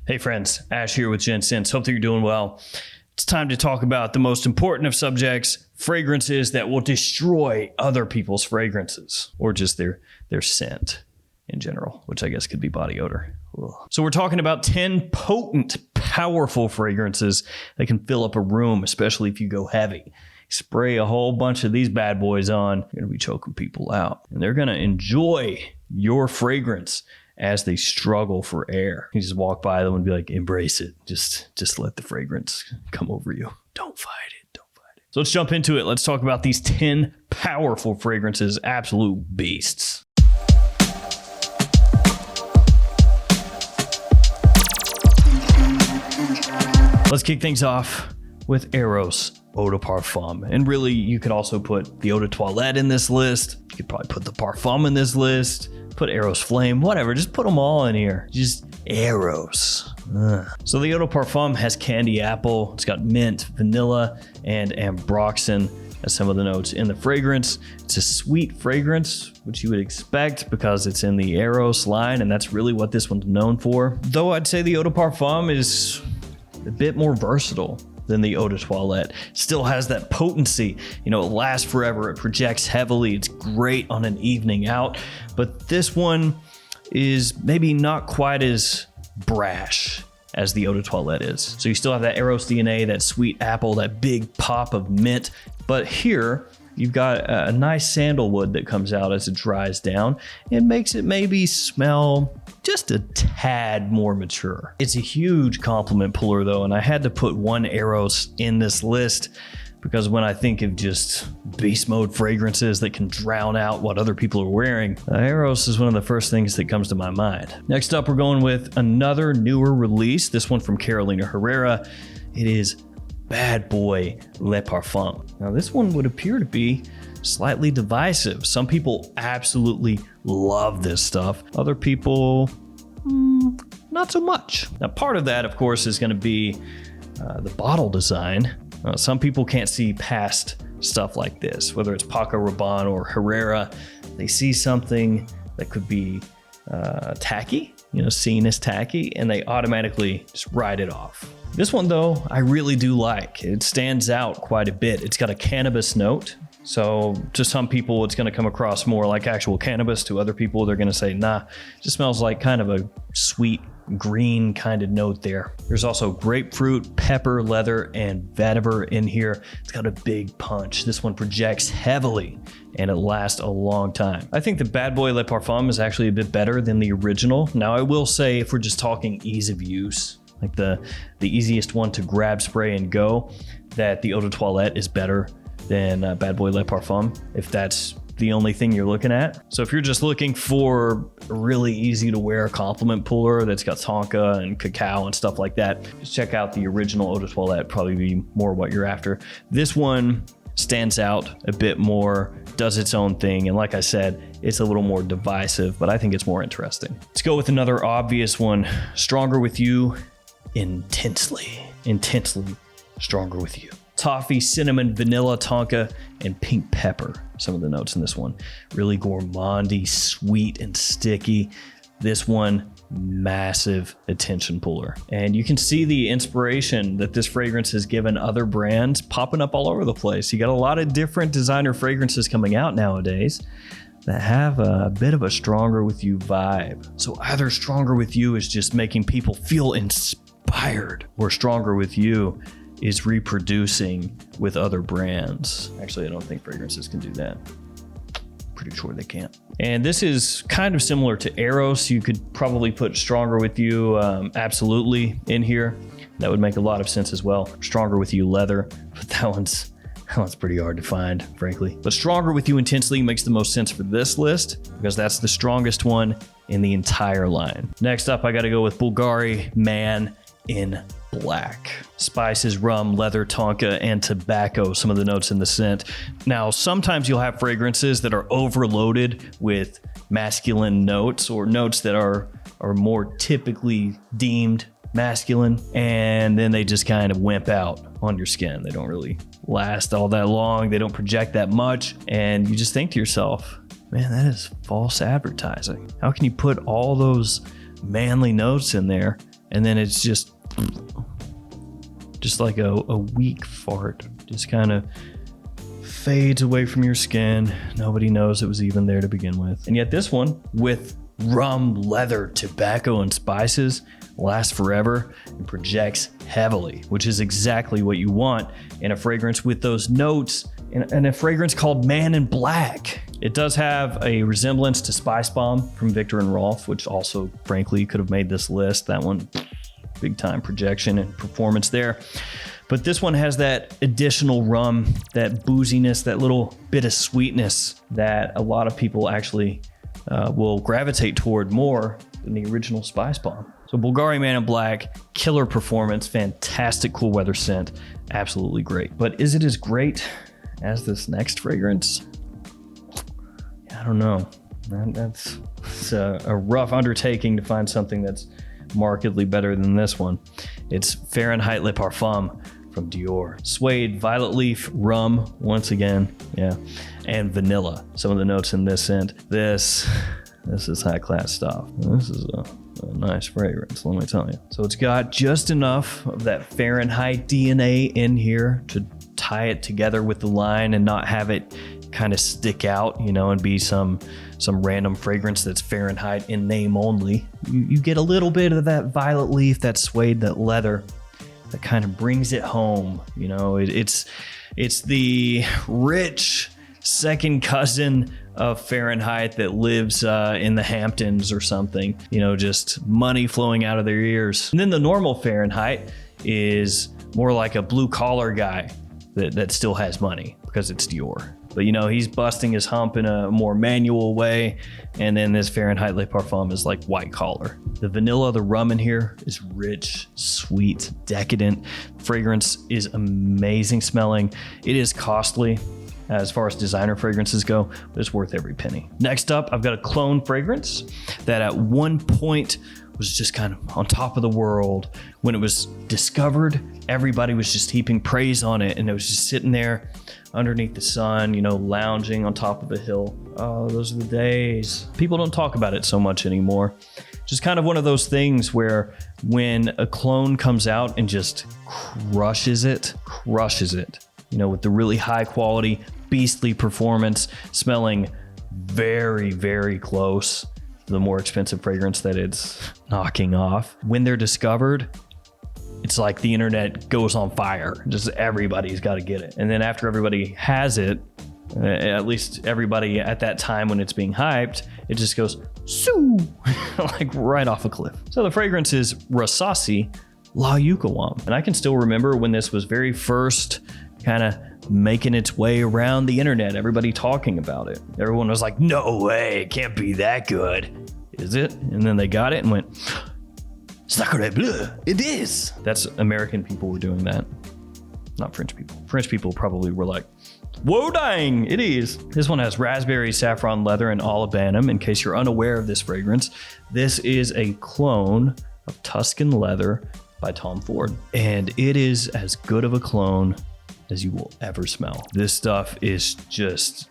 Hey friends, Ash here with Gents. Hope that you're doing well. It's time to talk about the most important of subjects, fragrances that will destroy other people's fragrances or just their scent in general, which I guess could be body odor. Ugh. So we're talking about 10 potent, powerful fragrances that can fill up a room, especially if you go heavy. Spray a whole bunch of these bad boys on, you're going to be choking people out. And they're going to enjoy your fragrance as they struggle for air. You just walk by them and be like, embrace it. Just let the fragrance come over you. Don't fight it. Don't fight it. So let's jump into it. Let's talk about these 10 powerful fragrances, absolute beasts. Let's kick things off with Eros Eau de Parfum. And really, you could also put the Eau de Toilette in this list. You could probably put the Parfum in this list. Put Eros Flame, whatever. Just put them all in here. Just Eros. Ugh. So the Eau de Parfum has candy apple. It's got mint, vanilla, and ambroxan as some of the notes in the fragrance. It's a sweet fragrance, which you would expect because it's in the Eros line, and that's really what this one's known for. Though I'd say the Eau de Parfum is a bit more versatile than the Eau de Toilette. Still has that potency. You know, it lasts forever. It projects heavily. It's great on an evening out. But this one is maybe not quite as brash as the Eau de Toilette is. So you still have that Eros DNA, that sweet apple, that big pop of mint. But here, you've got a nice sandalwood that comes out as it dries down. It makes it maybe smell just a tad more mature. It's a huge compliment puller though, and I had to put one Eros in this list because when I think of just beast mode fragrances that can drown out what other people are wearing, Eros is one of the first things that comes to my mind. Next up, we're going with another newer release, this one from Carolina Herrera. It is Bad Boy Le Parfum. Now this one would appear to be slightly divisive. Some people absolutely love this stuff. Other people, not so much. Now part of that, of course, is going to be the bottle design. Some people can't see past stuff like this, whether it's Paco Rabanne or Herrera. They see something that could be tacky, seen as tacky, and they automatically just write it off. This one though, I really do like. It stands out quite a bit. It's got a cannabis note. So to some people, it's gonna come across more like actual cannabis. To other people, they're gonna say, nah, it just smells like kind of a sweet green kind of note there. There's also grapefruit, pepper, leather, and vetiver in here. It's got a big punch. This one projects heavily and it lasts a long time. I think the Bad Boy Le Parfum is actually a bit better than the original. Now I will say, if we're just talking ease of use, like the easiest one to grab, spray, and go, that the Eau de Toilette is better than Bad Boy Le Parfum, if that's the only thing you're looking at. So if you're just looking for a really easy to wear compliment puller that's got tonka and cacao and stuff like that, just check out the original Eau de Toilette, probably be more what you're after. This one stands out a bit more, does its own thing, and like I said, it's a little more divisive, but I think it's more interesting. Let's go with another obvious one, Stronger With You, intensely stronger with you. Toffee, cinnamon, vanilla, tonka, and pink pepper. Some of the notes in this one. Really gourmandy, sweet, and sticky. This one, massive attention puller. And you can see the inspiration that this fragrance has given other brands popping up all over the place. You got a lot of different designer fragrances coming out nowadays that have a bit of a Stronger With You vibe. So either Stronger With You is just making people feel inspired, or Stronger With You is reproducing with other brands. Actually, I don't think fragrances can do that. Pretty sure they can't. And this is kind of similar to Eros. You could probably put Stronger With You absolutely in here. That would make a lot of sense as well. Stronger With You leather, but that one's pretty hard to find, frankly. But Stronger With You intensely makes the most sense for this list because that's the strongest one in the entire line. Next up, I gotta go with Bulgari Man in Black. Spices, rum, leather, tonka, and tobacco, some of the notes in the scent. Now, sometimes you'll have fragrances that are overloaded with masculine notes, or notes that are more typically deemed masculine, and then they just kind of wimp out on your skin. They don't really last all that long. They don't project that much, and you just think to yourself, man, that is false advertising. How can you put all those manly notes in there and then it's just like a weak fart, just kind of fades away from your skin. Nobody knows it was even there to begin with. And yet this one, with rum, leather, tobacco, and spices, lasts forever and projects heavily, which is exactly what you want in a fragrance with those notes, and a fragrance called Man in Black. It does have a resemblance to Spice Bomb from Viktor and Rolf, which also, frankly, could have made this list. That one, big time projection and performance there. But this one has that additional rum, that booziness, that little bit of sweetness that a lot of people actually will gravitate toward more than the original Spice Bomb. So Bulgari Man in Black, killer performance, fantastic cool weather scent, absolutely great. But is it as great as this next fragrance? I don't know. It's a rough undertaking to find something that's markedly better than this one. It's Fahrenheit Le Parfum from Dior. Suede, violet leaf, rum, once again, yeah, and vanilla. Some of the notes in this scent. This is high class stuff. This is a nice fragrance, let me tell you. So it's got just enough of that Fahrenheit DNA in here to tie it together with the line and not have it kind of stick out, you know, and be some random fragrance that's Fahrenheit in name only. You get a little bit of that violet leaf, that suede, that leather that kind of brings it home. You know, it's the rich second cousin of Fahrenheit that lives in the Hamptons or something, you know, just money flowing out of their ears. And then the normal Fahrenheit is more like a blue collar guy that still has money because it's Dior. But you know, he's busting his hump in a more manual way. And then this Fahrenheit Le Parfum is like white collar. The vanilla, the rum in here is rich, sweet, decadent. Fragrance is amazing smelling. It is costly as far as designer fragrances go, but it's worth every penny. Next up, I've got a clone fragrance that at one point was just kind of on top of the world. When it was discovered, everybody was just heaping praise on it, and it was just sitting there underneath the sun, you know, lounging on top of a hill. Oh, those are the days. People don't talk about it so much anymore. Just kind of one of those things where when a clone comes out and just crushes it, you know, with the really high quality, beastly performance, smelling very, very close to the more expensive fragrance that it's knocking off. When they're discovered, it's like the internet goes on fire. Just everybody's got to get it. And then after everybody has it, at least everybody at that time when it's being hyped, it just goes, shoo, like right off a cliff. So the fragrance is Rasasi La Yukawam. And I can still remember when this was very first kind of making its way around the internet, everybody talking about it. Everyone was like, no way, it can't be that good. Is it? And then they got it and went, Sacre bleu, it is. That's American people were doing that, not French people. French people probably were like, whoa dang, it is. This one has raspberry, saffron leather, and olibanum. In case you're unaware of this fragrance, this is a clone of Tuscan Leather by Tom Ford. And it is as good of a clone as you will ever smell. This stuff is just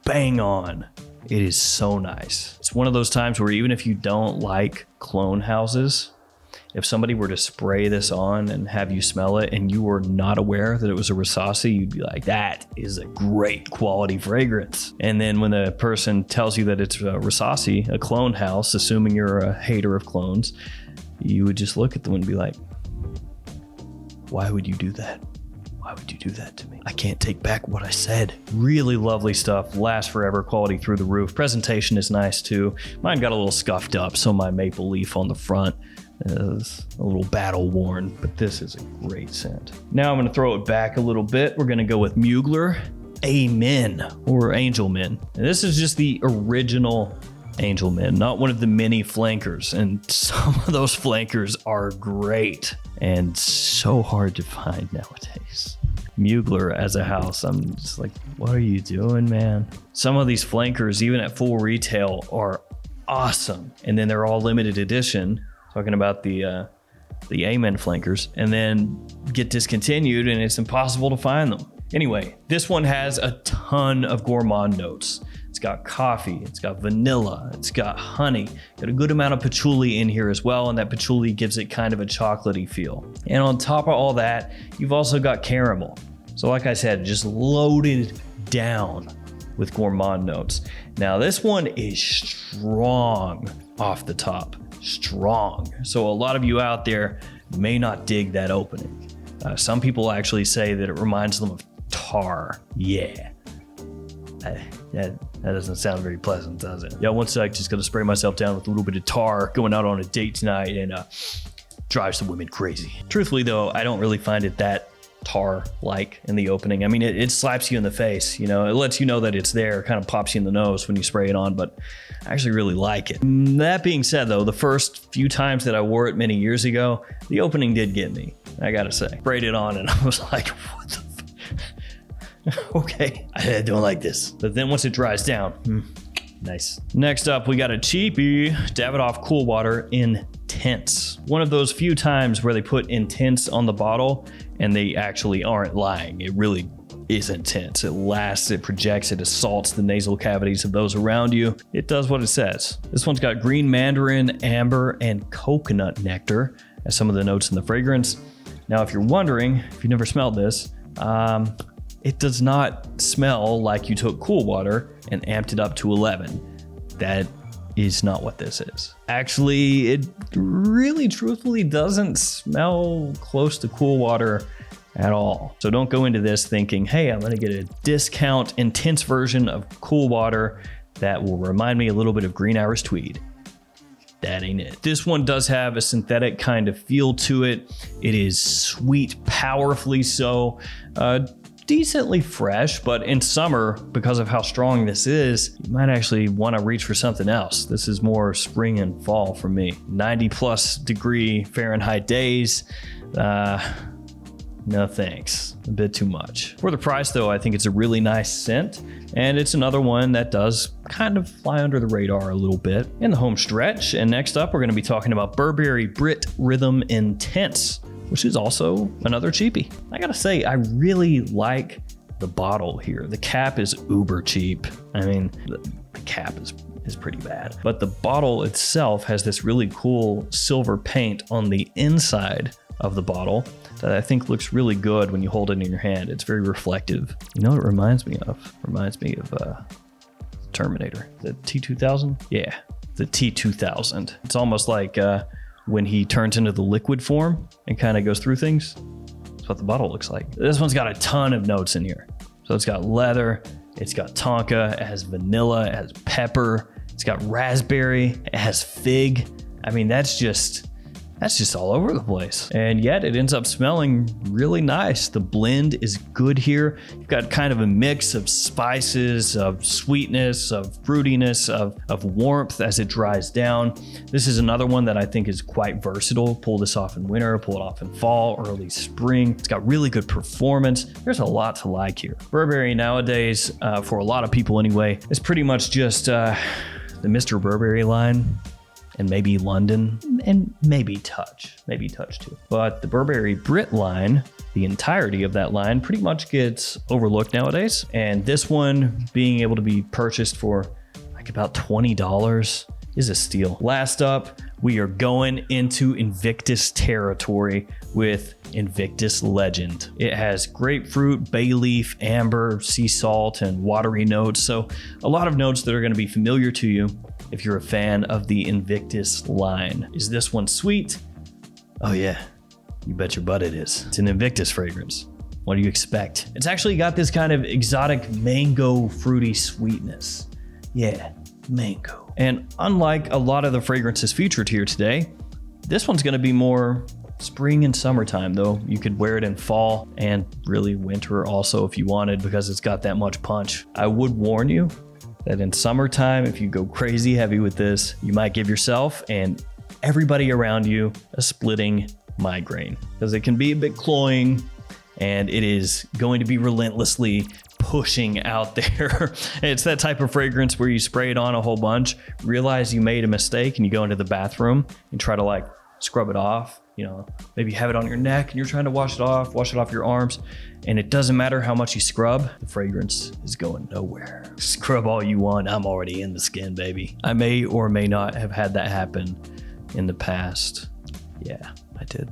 bang on. It is so nice. It's one of those times where even if you don't like clone houses, if somebody were to spray this on and have you smell it and you were not aware that it was a Rasasi, you'd be like, that is a great quality fragrance. And then when the person tells you that it's a Rasasi, a clone house, assuming you're a hater of clones, you would just look at them and be like, why would you do that? Why would you do that to me? I can't take back what I said. Really lovely stuff. Lasts forever. Quality through the roof. Presentation is nice too. Mine got a little scuffed up, so my maple leaf on the front is a little battle worn, but this is a great scent. Now I'm going to throw it back a little bit. We're going to go with Mugler Amen, or Angel Men. And this is just the original Angel Men, not one of the many flankers. And some of those flankers are great and so hard to find nowadays. Mugler as a house, I'm just like, what are you doing, man? Some of these flankers, even at full retail, are awesome. And then they're all limited edition. Talking about the Amen flankers, and then get discontinued and it's impossible to find them. Anyway, this one has a ton of gourmand notes. It's got coffee, it's got vanilla, it's got honey, got a good amount of patchouli in here as well, and that patchouli gives it kind of a chocolatey feel. And on top of all that, you've also got caramel. So like I said, just loaded down with gourmand notes. Now this one is strong off the top, strong. So a lot of you out there may not dig that opening. Some people actually say that it reminds them of tar. Yeah. That doesn't sound very pleasant, does it? Yeah, one sec, just gonna spray myself down with a little bit of tar, going out on a date tonight, and drive some women crazy. Truthfully though, I don't really find it that tar-like in the opening. I mean, it slaps you in the face, you know, it lets you know that it's there, kind of pops you in the nose when you spray it on, but I actually really like it. That being said though, the first few times that I wore it many years ago, the opening did get me, I gotta say. Sprayed it on and I was like, what the okay, I don't like this. But then once it dries down, nice. Next up, we got a cheapie, Davidoff Cool Water Intense. One of those few times where they put intense on the bottle and they actually aren't lying. It really is intense. It lasts, it projects, it assaults the nasal cavities of those around you. It does what it says. This one's got green mandarin, amber, and coconut nectar as some of the notes in the fragrance. Now, if you're wondering, if you've never smelled this, it does not smell like you took cool water and amped it up to 11. That is not what this is. Actually, it really truthfully doesn't smell close to cool water at all. So don't go into this thinking, hey, I'm gonna get a discount intense version of cool water that will remind me a little bit of Green Irish Tweed. That ain't it. This one does have a synthetic kind of feel to it. It is sweet, powerfully so. Decently fresh, but in summer, because of how strong this is, you might actually want to reach for something else. This is more spring and fall for me. 90+ degree Fahrenheit days. No thanks. A bit too much. For the price though, I think it's a really nice scent, and it's another one that does kind of fly under the radar a little bit in the home stretch. And next up, we're going to be talking about Burberry Brit Rhythm Intense, which is also another cheapie. I gotta say, I really like the bottle here. The cap is uber cheap. I mean, the cap is pretty bad. But the bottle itself has this really cool silver paint on the inside of the bottle that I think looks really good when you hold it in your hand. It's very reflective. You know what it reminds me of? Reminds me of Terminator. The T-2000? Yeah, the T-2000. It's almost like when he turns into the liquid form and kind of goes through things. That's what the bottle looks like. This one's got a ton of notes in here. So it's got leather, it's got tonka, it has vanilla, it has pepper, it's got raspberry, it has fig. I mean, that's just all over the place. And yet it ends up smelling really nice. The blend is good here. You've got kind of a mix of spices, of sweetness, of fruitiness, of warmth as it dries down. This is another one that I think is quite versatile. Pull this off in winter, pull it off in fall, early spring. It's got really good performance. There's a lot to like here. Burberry nowadays, for a lot of people anyway, is pretty much just the Mr. Burberry line, and maybe London, and maybe Touch too. But the Burberry Brit line, the entirety of that line pretty much gets overlooked nowadays. And this one being able to be purchased for like about $20 is a steal. Last up, we are going into Invictus territory with Invictus Legend. It has grapefruit, bay leaf, amber, sea salt, and watery notes. So a lot of notes that are going to be familiar to you if you're a fan of the Invictus line. Is this one sweet? Oh yeah, you bet your butt it is. It's an Invictus fragrance. What do you expect? It's actually got this kind of exotic mango fruity sweetness. Yeah, mango. And unlike a lot of the fragrances featured here today, this one's gonna be more spring and summertime though. You could wear it in fall and really winter also if you wanted, because it's got that much punch. I would warn you that in summertime, if you go crazy heavy with this, you might give yourself and everybody around you a splitting migraine, because it can be a bit cloying and it is going to be relentlessly pushing out there. It's that type of fragrance where you spray it on a whole bunch, realize you made a mistake, and you go into the bathroom and try to like scrub it off. You know, maybe you have it on your neck and you're trying to wash it off your arms. And it doesn't matter how much you scrub, the fragrance is going nowhere. Scrub all you want, I'm already in the skin, baby. I may or may not have had that happen in the past. Yeah, I did.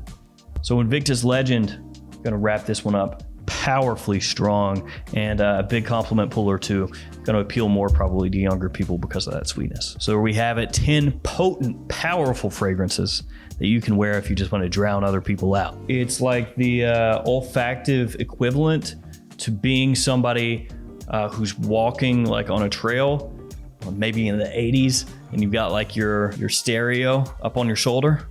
So Invictus Legend, gonna wrap this one up. Powerfully strong, and a big compliment puller too. Going to appeal more probably to younger people because of that sweetness. So we have it, 10 potent, powerful fragrances that you can wear if you just want to drown other people out. It's like the olfactive equivalent to being somebody who's walking like on a trail, maybe in the 80s, and you've got like your stereo up on your shoulder.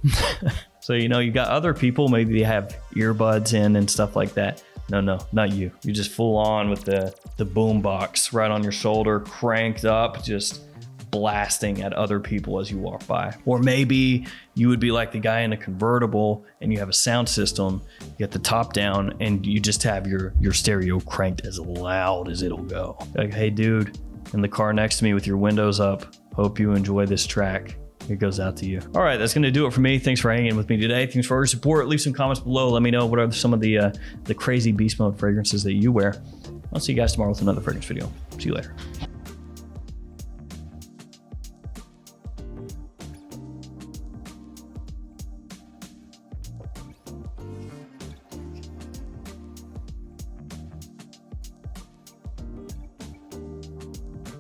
So, you know, you got other people, maybe they have earbuds in and stuff like that. No, not you. You're just full on with the boom box right on your shoulder, cranked up, just blasting at other people as you walk by. Or maybe you would be like the guy in a convertible and you have a sound system, you get the top down and you just have your stereo cranked as loud as it'll go. Like, hey dude, in the car next to me with your windows up, hope you enjoy this track. It goes out to you. All right, that's going to do it for me. Thanks for hanging with me today. Thanks for your support. Leave some comments below. Let me know what are some of the crazy beast mode fragrances that you wear. I'll see you guys tomorrow with another fragrance video. See you later.